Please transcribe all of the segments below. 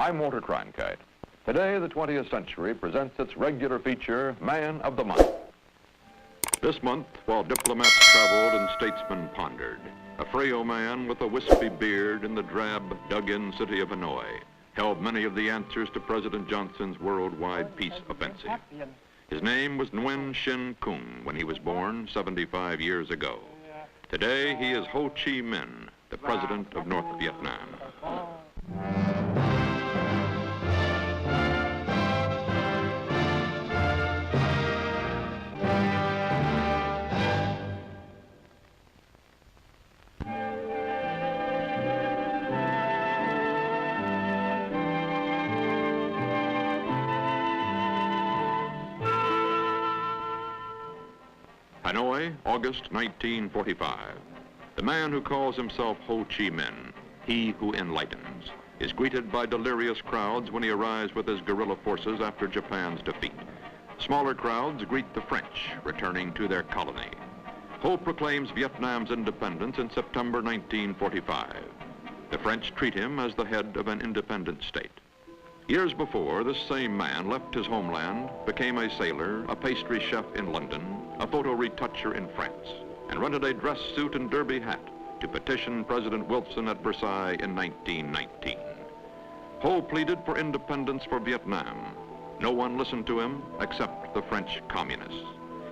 I'm Walter Cronkite. Today, the 20th Century presents its regular feature, Man of the Month. This month, while diplomats traveled and statesmen pondered, a frail man with a wispy beard in the drab, dug-in city of Hanoi held many of the answers to President Johnson's worldwide peace offensive. His name was Nguyen Sinh Cung when he was born 75 years ago. Today, he is Ho Chi Minh, the president of North Vietnam. Hanoi, August 1945. The man who calls himself Ho Chi Minh, he who enlightens, is greeted by delirious crowds when he arrives with his guerrilla forces after Japan's defeat. Smaller crowds greet the French, returning to their colony. Ho proclaims Vietnam's independence in September 1945. The French treat him as the head of an independent state. Years before, this same man left his homeland, became a sailor, a pastry chef in London, a photo retoucher in France, and rented a dress suit and derby hat to petition President Wilson at Versailles in 1919. Ho pleaded for independence for Vietnam. No one listened to him except the French communists.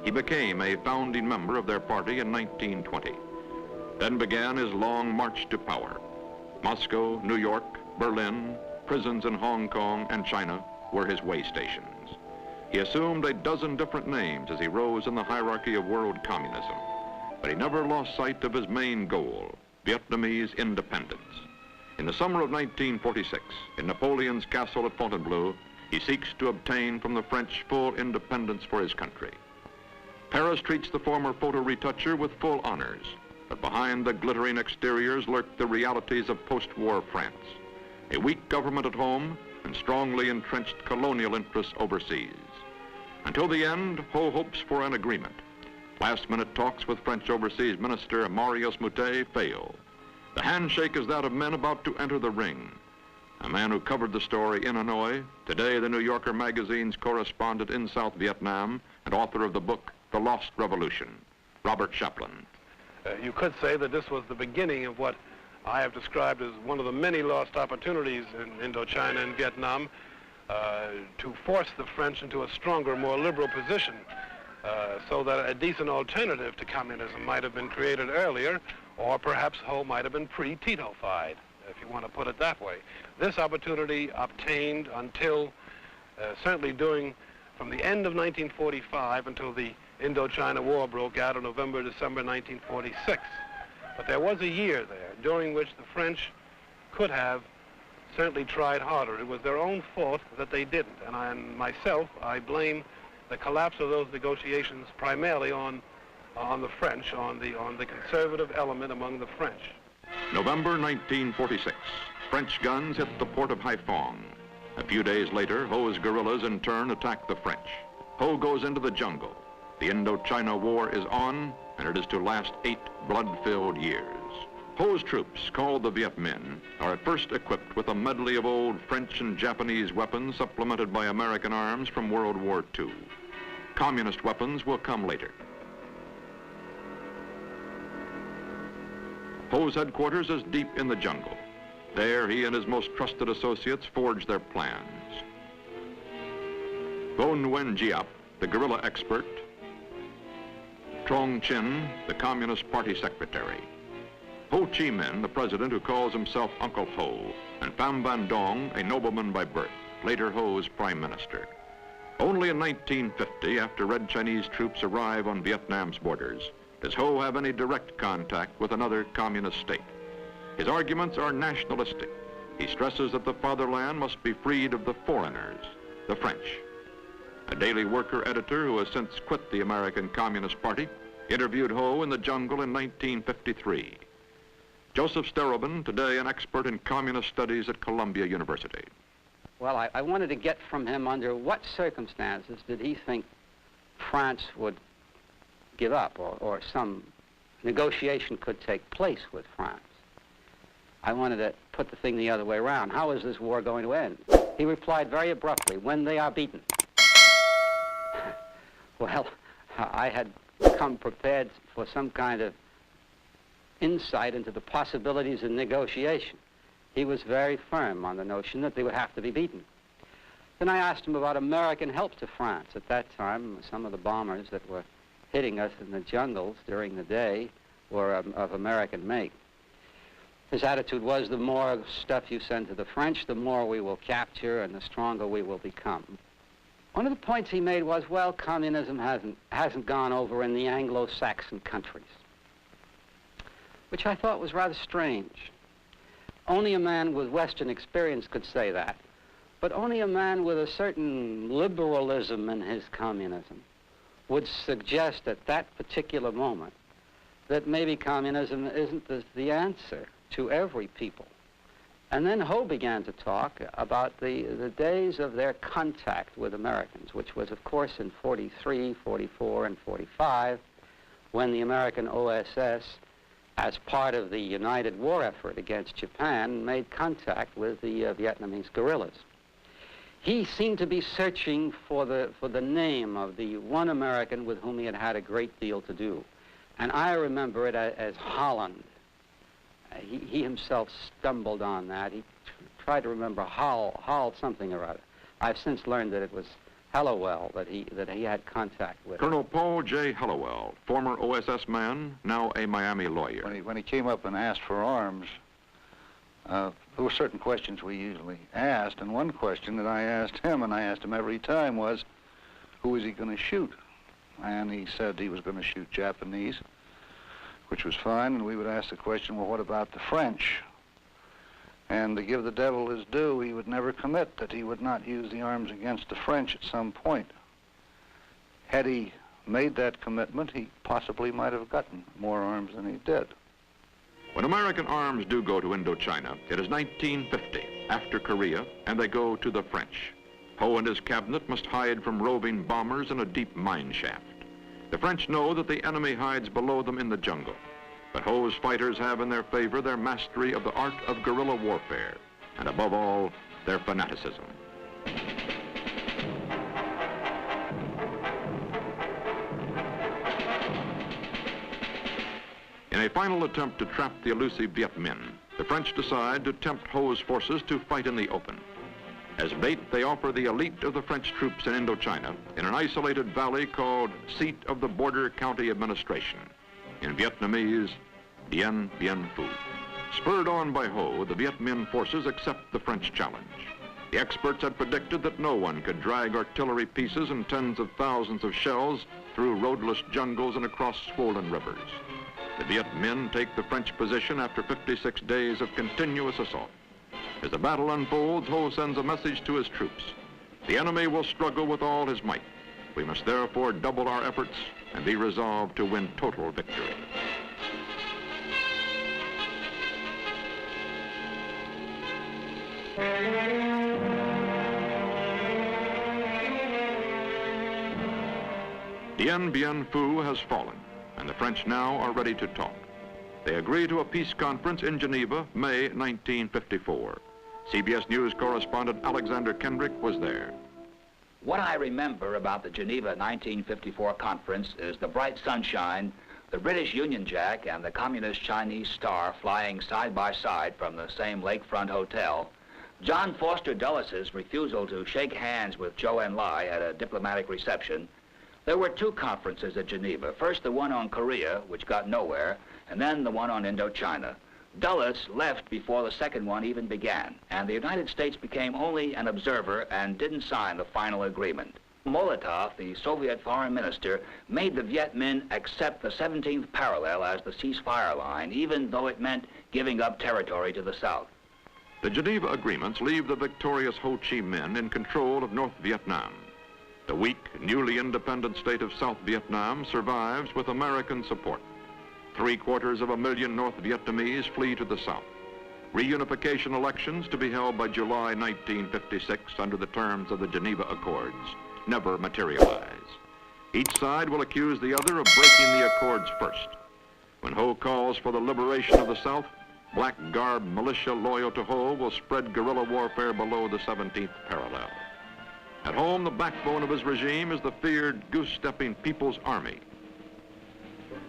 He became a founding member of their party in 1920. Then began his long march to power. Moscow, New York, Berlin, prisons in Hong Kong and China were his way stations. He assumed a dozen different names as he rose in the hierarchy of world communism, but he never lost sight of his main goal, Vietnamese independence. In the summer of 1946, in Napoleon's castle at Fontainebleau, he seeks to obtain from the French full independence for his country. Paris treats the former photo retoucher with full honors, but behind the glittering exteriors lurk the realities of post-war France. A weak government at home and strongly entrenched colonial interests overseas. Until the end, Ho hopes for an agreement. Last-minute talks with French Overseas Minister Marius Moutet fail. The handshake is that of men about to enter the ring. A man who covered the story in Hanoi, today the New Yorker magazine's correspondent in South Vietnam and author of the book, The Lost Revolution, Robert Chaplin. You could say that this was the beginning of what I have described as one of the many lost opportunities in Indochina and Vietnam to force the French into a stronger, more liberal position so that a decent alternative to communism might have been created earlier, or perhaps Ho might have been pre-Tito-fied, if you want to put it that way. This opportunity obtained until, certainly from the end of 1945 until the Indochina War broke out in November, December 1946. But there was a year there during which the French could have certainly tried harder. It was their own fault that they didn't. And myself, I blame the collapse of those negotiations primarily on the French, on the conservative element among the French. November 1946, French guns hit the port of Haiphong. A few days later, Ho's guerrillas in turn attack the French. Ho goes into the jungle. The Indochina War is on, and it is to last 8 blood-filled years. Ho's troops, called the Viet Minh, are at first equipped with a medley of old French and Japanese weapons supplemented by American arms from World War II. Communist weapons will come later. Ho's headquarters is deep in the jungle. There, he and his most trusted associates forge their plans. Vo Nguyen Giap, the guerrilla expert, Trong Chin, the Communist Party secretary, Ho Chi Minh, the president who calls himself Uncle Ho, and Pham Van Dong, a nobleman by birth, later Ho's prime minister. Only in 1950, after Red Chinese troops arrive on Vietnam's borders, does Ho have any direct contact with another communist state. His arguments are nationalistic. He stresses that the fatherland must be freed of the foreigners, the French. A daily worker editor who has since quit the American Communist Party interviewed Ho in the jungle in 1953. Joseph Sterobin, today an expert in communist studies at Columbia University. Well, I wanted to get from him under what circumstances did he think France would give up or some negotiation could take place with France. I wanted to put the thing the other way around. How is this war going to end? He replied very abruptly, when they are beaten. Well, I had come prepared for some kind of insight into the possibilities of negotiation. He was very firm on the notion that they would have to be beaten. Then I asked him about American help to France. At that time, some of the bombers that were hitting us in the jungles during the day were of American make. His attitude was, the more stuff you send to the French, the more we will capture and the stronger we will become. One of the points he made was, well, communism hasn't gone over in the Anglo-Saxon countries, which I thought was rather strange. Only a man with Western experience could say that, but only a man with a certain liberalism in his communism would suggest at that particular moment that maybe communism isn't the answer to every people. And then Ho began to talk about the days of their contact with Americans, which was, of course, in 43, 44, and 45, when the American OSS, as part of the united war effort against Japan, made contact with the Vietnamese guerrillas. He seemed to be searching for the name of the one American with whom he had had a great deal to do. And I remember it as Holland. He himself stumbled on that. He tried to remember Hall something or other. I've since learned that it was Hallowell that he had contact with. Colonel Paul J. Hallowell, former OSS man, now a Miami lawyer. When he came up and asked for arms, there were certain questions we usually asked, and one question that I asked him, and I asked him every time, was, who was he going to shoot? And he said he was going to shoot Japanese, which was fine, and we would ask the question, well, what about the French? And to give the devil his due, he would never commit that he would not use the arms against the French at some point. Had he made that commitment, he possibly might have gotten more arms than he did. When American arms do go to Indochina, it is 1950, after Korea, and they go to the French. Ho and his cabinet must hide from roving bombers in a deep mine shaft. The French know that the enemy hides below them in the jungle, but Ho's fighters have in their favor their mastery of the art of guerrilla warfare, and above all, their fanaticism. In a final attempt to trap the elusive Viet Minh, the French decide to tempt Ho's forces to fight in the open. As bait, they offer the elite of the French troops in Indochina in an isolated valley called Seat of the Border County Administration. In Vietnamese, Dien Bien Phu. Spurred on by Ho, the Viet Minh forces accept the French challenge. The experts had predicted that no one could drag artillery pieces and tens of thousands of shells through roadless jungles and across swollen rivers. The Viet Minh take the French position after 56 days of continuous assault. As the battle unfolds, Ho sends a message to his troops. The enemy will struggle with all his might. We must therefore double our efforts and be resolved to win total victory. Dien Bien Phu has fallen, and the French now are ready to talk. They agree to a peace conference in Geneva, May 1954. CBS News correspondent Alexander Kendrick was there. What I remember about the Geneva 1954 conference is the bright sunshine, the British Union Jack and the Communist Chinese Star flying side by side from the same lakefront hotel, John Foster Dulles' refusal to shake hands with Zhou Enlai at a diplomatic reception. There were two conferences at Geneva. First, the one on Korea, which got nowhere, and then the one on Indochina. Dulles left before the second one even began, and the United States became only an observer and didn't sign the final agreement. Molotov, the Soviet foreign minister, made the Viet Minh accept the 17th parallel as the ceasefire line, even though it meant giving up territory to the south. The Geneva agreements leave the victorious Ho Chi Minh in control of North Vietnam. The weak, newly independent state of South Vietnam survives with American support. 750,000 North Vietnamese flee to the south. Reunification elections to be held by July 1956 under the terms of the Geneva Accords never materialize. Each side will accuse the other of breaking the accords first. When Ho calls for the liberation of the South, black-garbed militia loyal to Ho will spread guerrilla warfare below the 17th parallel. At home, the backbone of his regime is the feared goose-stepping People's Army.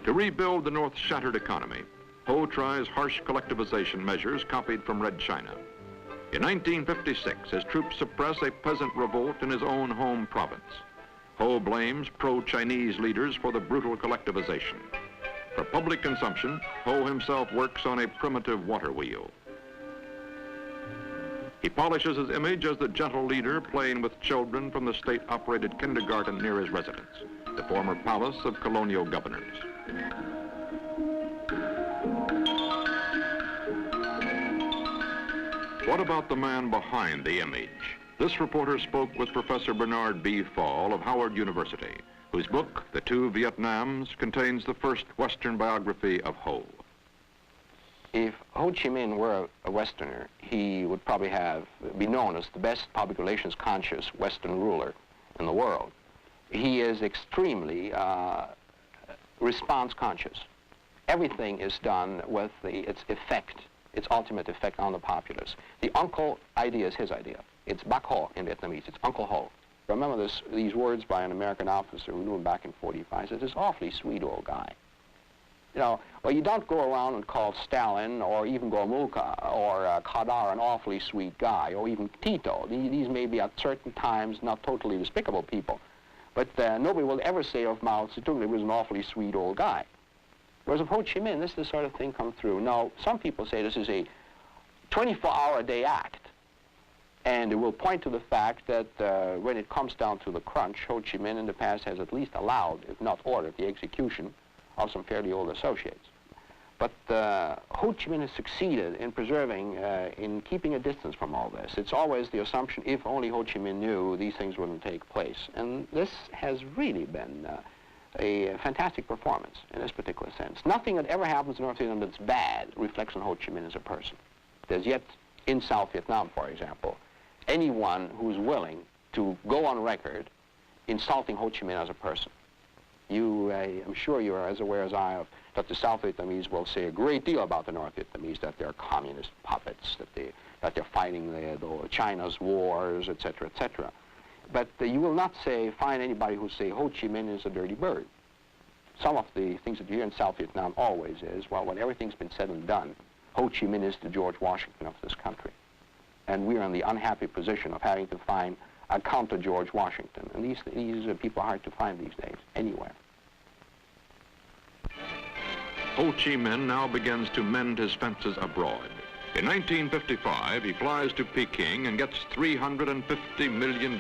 To rebuild the North's shattered economy, Ho tries harsh collectivization measures copied from Red China. In 1956, his troops suppress a peasant revolt in his own home province. Ho blames pro-Chinese leaders for the brutal collectivization. For public consumption, Ho himself works on a primitive water wheel. He polishes his image as the gentle leader playing with children from the state-operated kindergarten near his residence, the former palace of colonial governors. What about the man behind the image? This reporter spoke with Professor Bernard B. Fall of Howard University, whose book, The Two Vietnams, contains the first Western biography of Ho. If Ho Chi Minh were a Westerner, he would probably be known as the best public relations conscious Western ruler in the world. He is extremely response conscious. Everything is done with its effect, its ultimate effect on the populace. The uncle idea is his idea. It's Bác Ho in Vietnamese. It's Uncle Ho. Remember these words by an American officer who knew him back in '45. He says, this awfully sweet old guy. You know, well, you don't go around and call Stalin or even Gomulka or Khadr an awfully sweet guy, or even Tito. These may be at certain times not totally despicable people, but nobody will ever say of Mao Zedong he was an awfully sweet old guy. Whereas of Ho Chi Minh, this is the sort of thing come through. Now, some people say this is a 24-hour-a-day act, and it will point to the fact that when it comes down to the crunch, Ho Chi Minh in the past has at least allowed, if not ordered, the execution of some fairly old associates. But Ho Chi Minh has succeeded in preserving, in keeping a distance from all this. It's always the assumption, if only Ho Chi Minh knew, these things wouldn't take place. And this has really been a fantastic performance in this particular sense. Nothing that ever happens in North Vietnam that's bad reflects on Ho Chi Minh as a person. There's yet, in South Vietnam, for example, anyone who's willing to go on record insulting Ho Chi Minh as a person. I'm sure you are as aware as I of that the South Vietnamese will say a great deal about the North Vietnamese, that they're communist puppets, that they're fighting China's wars, etc., etc. But you will not find anybody who say Ho Chi Minh is a dirty bird. Some of the things that you hear in South Vietnam always is, well, when everything's been said and done, Ho Chi Minh is the George Washington of this country. And we are in the unhappy position of having to find a counter George Washington. And these people are hard to find these days, anywhere. Ho Chi Minh now begins to mend his fences abroad. In 1955, he flies to Peking and gets $350 million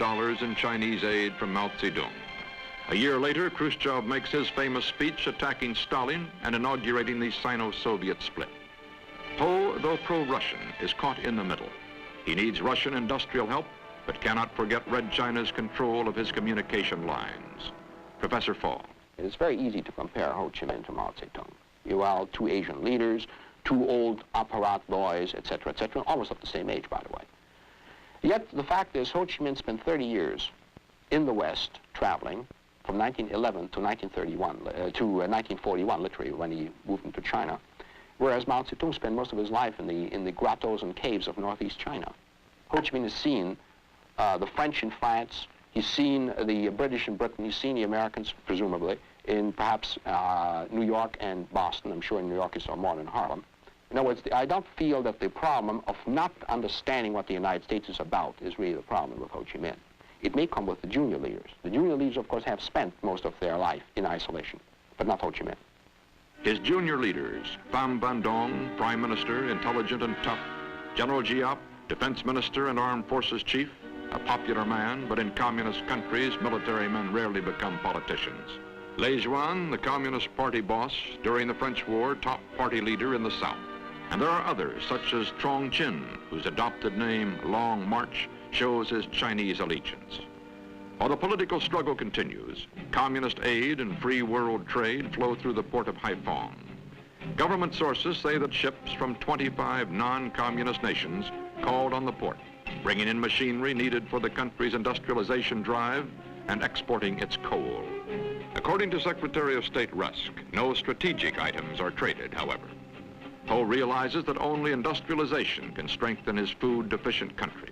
in Chinese aid from Mao Zedong. A year later, Khrushchev makes his famous speech attacking Stalin and inaugurating the Sino-Soviet split. Ho, though pro-Russian, is caught in the middle. He needs Russian industrial help, but cannot forget Red China's control of his communication lines. Professor Fall. It's very easy to compare Ho Chi Minh to Mao Zedong. You are two Asian leaders, two old apparat boys, etc., almost of the same age, by the way. Yet the fact is, Ho Chi Minh spent 30 years in the West traveling from 1911 to 1931, to 1941, literally, when he moved into China, whereas Mao Zedong spent most of his life in the grottos and caves of northeast China. Ho Chi Minh has seen the French in France, he's seen the British in Britain, he's seen the Americans, presumably, in perhaps New York and Boston. I'm sure in New York he saw more than Harlem. In other words, I don't feel that the problem of not understanding what the United States is about is really the problem with Ho Chi Minh. It may come with the junior leaders. The junior leaders, of course, have spent most of their life in isolation, but not Ho Chi Minh. His junior leaders, Pham Van Dong, Prime Minister, intelligent and tough, General Giap, Defense Minister and Armed Forces Chief, a popular man, but in communist countries, military men rarely become politicians. Lê Duan, the Communist Party boss, during the French War, top party leader in the South. And there are others, such as Trong Chin, whose adopted name, Long March, shows his Chinese allegiance. While the political struggle continues, communist aid and free world trade flow through the port of Haiphong. Government sources say that ships from 25 non-communist nations called on the port, bringing in machinery needed for the country's industrialization drive and exporting its coal. According to Secretary of State Rusk, no strategic items are traded, however. Ho realizes that only industrialization can strengthen his food-deficient country.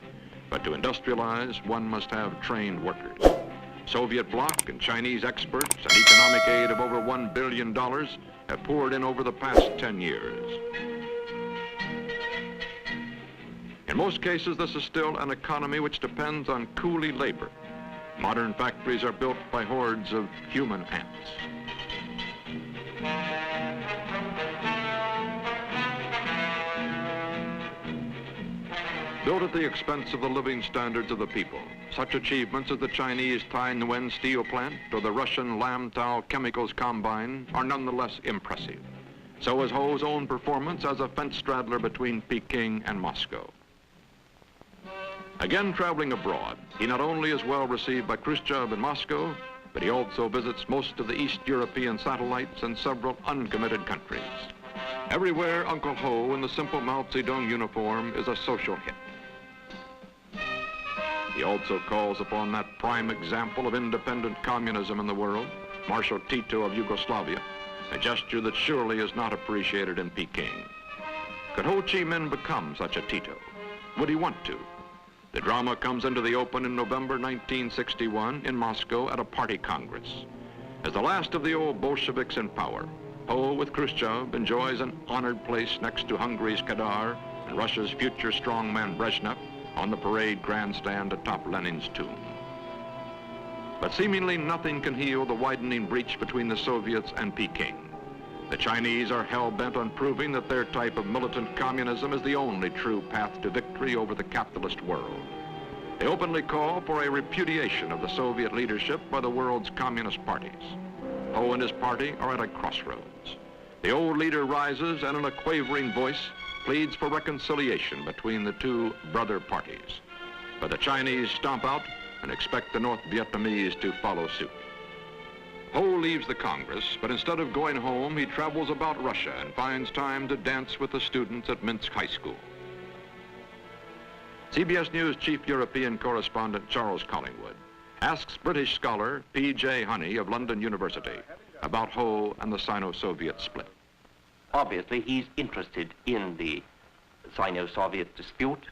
But to industrialize, one must have trained workers. Soviet bloc and Chinese experts and economic aid of over $1 billion have poured in over the past 10 years. In most cases, this is still an economy which depends on coolie labor. Modern factories are built by hordes of human ants. Built at the expense of the living standards of the people, such achievements as the Chinese Tai Nguyen steel plant or the Russian Lam-Tao chemicals combine are nonetheless impressive. So is Ho's own performance as a fence straddler between Peking and Moscow. Again traveling abroad, he not only is well received by Khrushchev in Moscow, but he also visits most of the East European satellites and several uncommitted countries. Everywhere, Uncle Ho in the simple Mao Zedong uniform is a social hit. He also calls upon that prime example of independent communism in the world, Marshal Tito of Yugoslavia, a gesture that surely is not appreciated in Peking. Could Ho Chi Minh become such a Tito? Would he want to? The drama comes into the open in November 1961 in Moscow at a party congress. As the last of the old Bolsheviks in power, Ho, with Khrushchev, enjoys an honored place next to Hungary's Kadar and Russia's future strongman Brezhnev on the parade grandstand atop Lenin's tomb. But seemingly nothing can heal the widening breach between the Soviets and Peking. The Chinese are hell-bent on proving that their type of militant communism is the only true path to victory over the capitalist world. They openly call for a repudiation of the Soviet leadership by the world's communist parties. Ho and his party are at a crossroads. The old leader rises and in a quavering voice pleads for reconciliation between the two brother parties. But the Chinese stomp out and expect the North Vietnamese to follow suit. Ho leaves the Congress, but instead of going home, he travels about Russia and finds time to dance with the students at Minsk High School. CBS News chief European correspondent Charles Collingwood asks British scholar P.J. Honey of London University about Ho and the Sino-Soviet split. Obviously, he's interested in the Sino-Soviet dispute.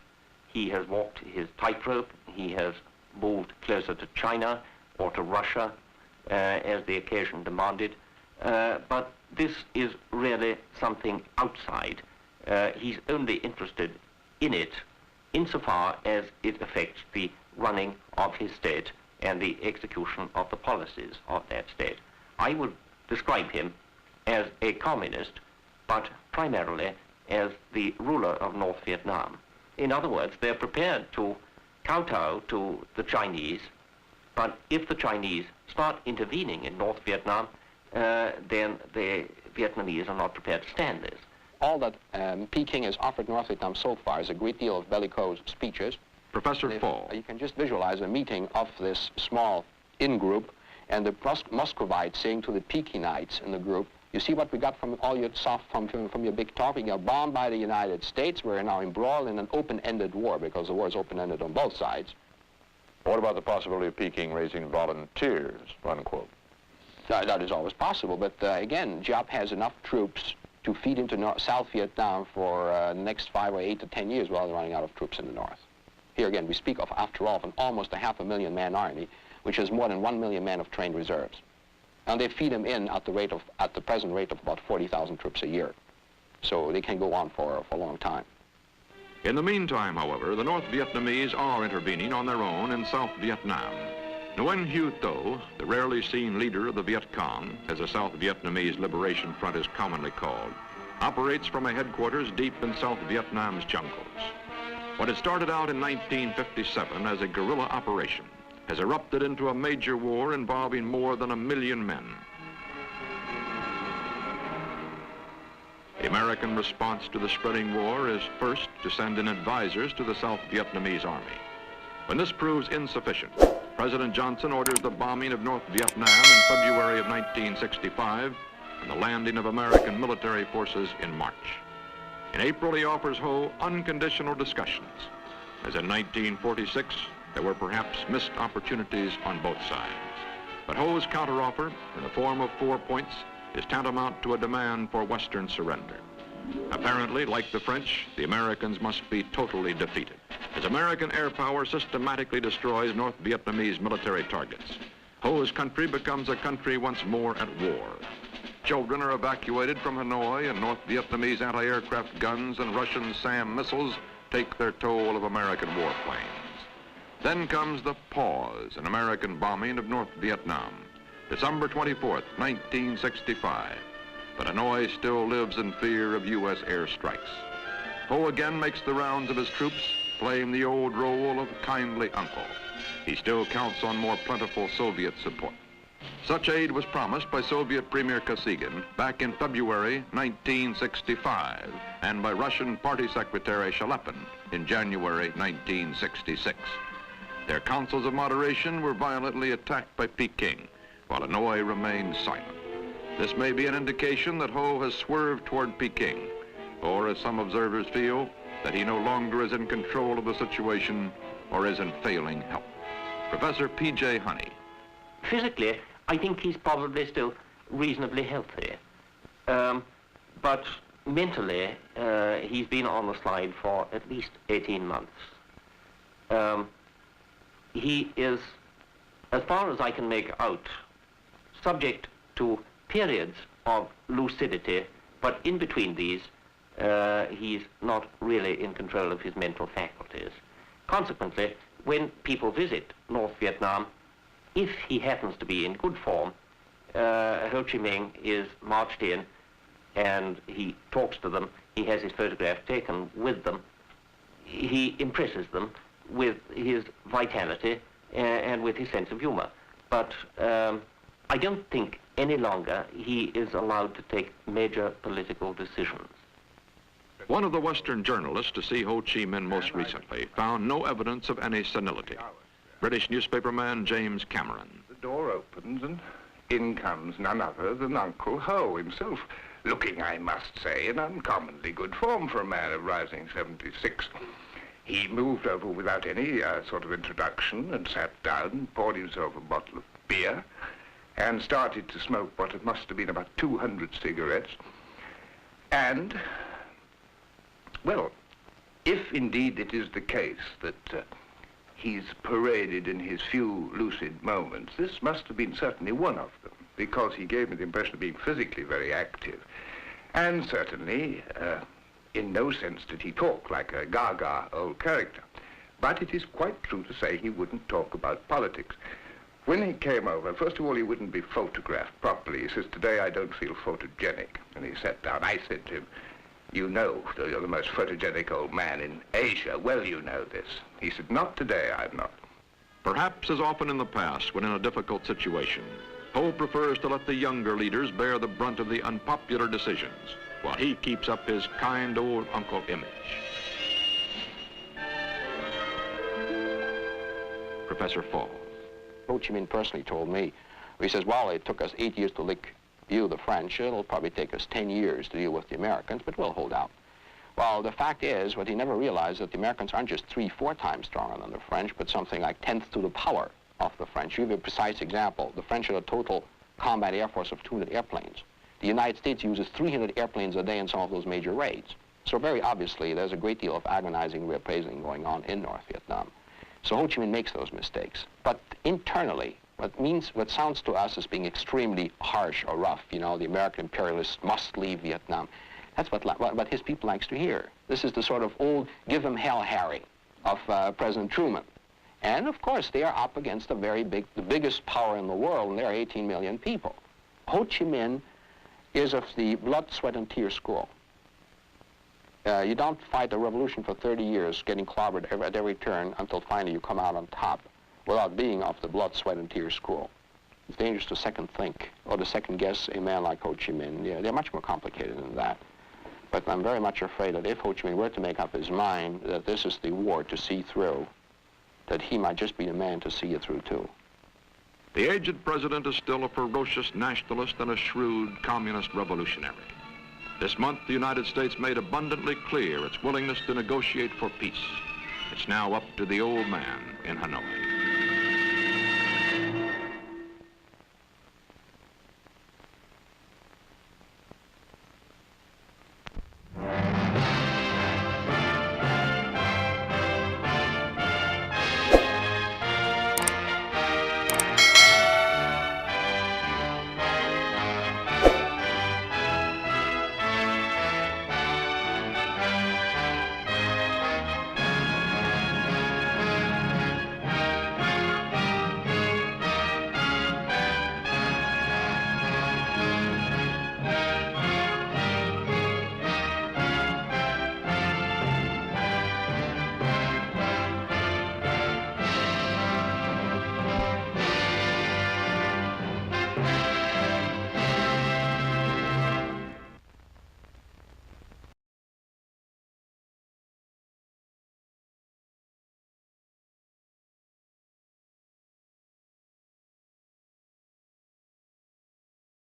He has walked his tightrope. He has moved closer to China or to Russia as the occasion demanded. But this is really something outside. He's only interested in it insofar as it affects the running of his state and the execution of the policies of that state. I would describe him as a communist, but primarily as the ruler of North Vietnam. In other words, they're prepared to kowtow to the Chinese, but if the Chinese start intervening in North Vietnam, then the Vietnamese are not prepared to stand this. All that Peking has offered North Vietnam so far is a great deal of bellicose speeches. Professor Fall. You can just visualize a meeting of this small in-group and the Muscovites saying to the Pekingites in the group, you see what we got from all your soft from your big talk? We got bombed by the United States. We're now embroiled in an open-ended war because the war is open-ended on both sides. What about the possibility of Peking raising volunteers, unquote? That is always possible, but again, Giap has enough troops to feed into South Vietnam for the next 5 or 8 to 10 years while they're running out of troops in the north. Here again, we speak of, after all, of an almost a 500,000 man army, which has more than 1 million men of trained reserves. And they feed them in at the present rate of about 40,000 troops a year. So they can go on for a long time. In the meantime, however, the North Vietnamese are intervening on their own in South Vietnam. Nguyen Hue Tho, the rarely seen leader of the Viet Cong, as the South Vietnamese Liberation Front is commonly called, operates from a headquarters deep in South Vietnam's jungles. What had started out in 1957 as a guerrilla operation has erupted into a major war involving more than 1 million men. The American response to the spreading war is first to send in advisors to the South Vietnamese army. When this proves insufficient, President Johnson orders the bombing of North Vietnam in February of 1965 and the landing of American military forces in March. In April, he offers Ho unconditional discussions, as in 1946, there were perhaps missed opportunities on both sides. But Ho's counteroffer, in the form of 4 points, is tantamount to a demand for Western surrender. Apparently, like the French, the Americans must be totally defeated, as American air power systematically destroys North Vietnamese military targets. Ho's country becomes a country once more at war. Children are evacuated from Hanoi, and North Vietnamese anti-aircraft guns and Russian SAM missiles take their toll of American warplanes. Then comes the pause in American bombing of North Vietnam, December 24th, 1965. But Hanoi still lives in fear of U.S. airstrikes. Ho again makes the rounds of his troops, playing the old role of kindly uncle. He still counts on more plentiful Soviet support. Such aid was promised by Soviet Premier Kosygin back in February 1965 and by Russian Party Secretary Shalepin in January 1966. Their councils of moderation were violently attacked by Peking, while Hanoi remained silent. This may be an indication that Ho has swerved toward Peking, or as some observers feel, that he no longer is in control of the situation or is in failing health. Professor P.J. Honey. Physically, I think he's probably still reasonably healthy. But mentally, he's been on the slide for at least 18 months. He is, as far as I can make out, subject to periods of lucidity, but in between these, he's not really in control of his mental faculties. Consequently, when people visit North Vietnam, if he happens to be in good form, Ho Chi Minh is marched in and he talks to them, he has his photograph taken with them, he impresses them with his vitality and with his sense of humor. But I don't think any longer he is allowed to take major political decisions. One of the Western journalists to see Ho Chi Minh most recently found no evidence of any senility. British newspaperman James Cameron. The door opens and in comes none other than Uncle Ho himself, looking, I must say, in uncommonly good form for a man of rising 76. He moved over without any sort of introduction and sat down, poured himself a bottle of beer, and started to smoke what must have been about 200 cigarettes. And, well, if indeed it is the case that he's paraded in his few lucid moments, this must have been certainly one of them, because he gave me the impression of being physically very active. And certainly, in no sense did he talk like a gaga old character. But it is quite true to say he wouldn't talk about politics. When he came over, first of all, he wouldn't be photographed properly. He says, "Today I don't feel photogenic." And he sat down. I said to him, "You know, you're the most photogenic old man in Asia. Well, you know this." He said, "Not today, I'm not." Perhaps as often in the past, when in a difficult situation, Ho prefers to let the younger leaders bear the brunt of the unpopular decisions, while he keeps up his kind old uncle image. Professor Fall. Ho Chi Minh personally told me, he says, well, it took us 8 years to lick you, the French. It'll probably take us 10 years to deal with the Americans, but we'll hold out. Well, the fact is, what he never realized, that the Americans aren't just 3-4 times stronger than the French, but something like 10th to the power of the French. To give you a precise example, the French had a total combat air force of 200 airplanes. The United States uses 300 airplanes a day in some of those major raids. So very obviously, there's a great deal of agonizing reappraising going on in North Vietnam. So Ho Chi Minh makes those mistakes. But internally, what sounds to us as being extremely harsh or rough, you know, the American imperialists must leave Vietnam, that's what his people likes to hear. This is the sort of old give 'em hell Harry of President Truman. And of course, they are up against the biggest power in the world, and there are 18 million people. Ho Chi Minh is of the blood, sweat, and tear school. You don't fight a revolution for 30 years getting clobbered at every turn until finally you come out on top without being of the blood, sweat, and tear school. It's dangerous to second think or to second guess a man like Ho Chi Minh. Yeah, they're much more complicated than that. But I'm very much afraid that if Ho Chi Minh were to make up his mind that this is the war to see through, that he might just be the man to see it through too. The aged president is still a ferocious nationalist and a shrewd communist revolutionary. This month, the United States made abundantly clear its willingness to negotiate for peace. It's now up to the old man in Hanoi.